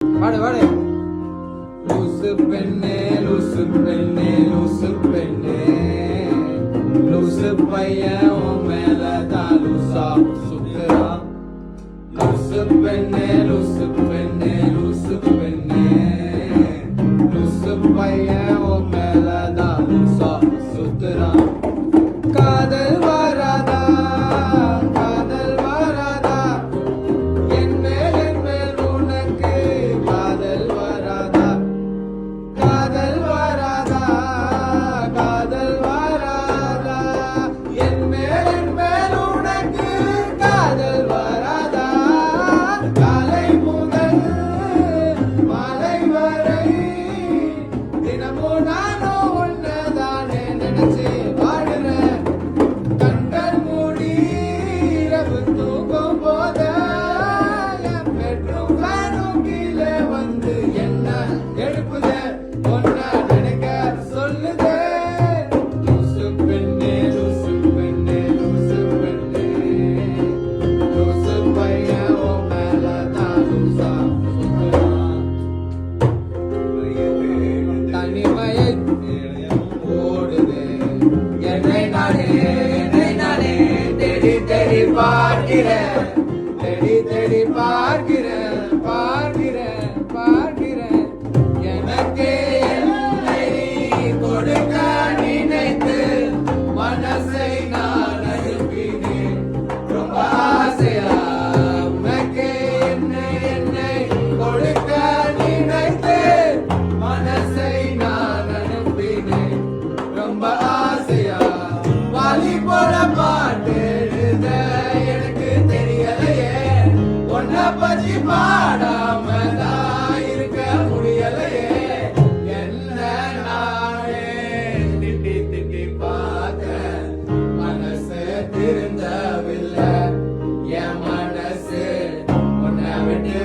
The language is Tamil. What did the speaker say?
வாடு வாடு. லூசு பெண்ணே லூசு பெண்ணே லூசு பெண்ணே, லூசு பையன் உன் மேலதான் லூசா சுத்துறான். லூசு பெண்ணே லூசு பெண்ணே லூசு பெண்ணே, லூசு பையன் உன் மேலதான் லூசா சுத்துறான். காதல் வராதா காதல் வராதா, என் மேல் உனக்கு காதல் வராதா. காதல் வராதா காதல் வராதா, என் மேல் உனக்கு காதல் வராதா. காலை முதல் மாலை வரை தினமும் நானும் ஒன்னதானே நினைச்சு வாடுறேன். கண்கள் மூடி இரவு தூங்கும் போத என் பெட்ரூம் ஃபேனும் கீழே வந்து என்ன எடுப்புதே, ஒன்ன நினைக்க சொல்லுதே. லூசு பெண்ணே லூசு பெண்ணே லூசு பெண்ணே, லூசு பையன் உன் மேலதான் லூசா சுத்துறான். தனிமையை ஓடுதே என்னை நானே தேடி தேடி பார்க்கிறேன். தேடி தேடி பார்க்கிறேன் பார்க்கிறேன் பார்க்கிறேன். எனக்கே என்னை கொடுக்க நினைத்து மனசை நான் அனுப்பினேன் ரொம்ப ஆசையா. உனக்கே என்னை கொடுக்க நினைத்து மனசை நான் அனுப்பினேன் ரொம்ப ஆசையா. வாலி போல பாட்டுத எனக்கு தெரியலையே, ஒன்ன பத்தி பாடாம தான் இருக்க முடியலையே. என்ன நானே திட்டி திட்டி பார்த்த மனசு திருந்தவில்லை. என் மனசு உன்னை விட்டு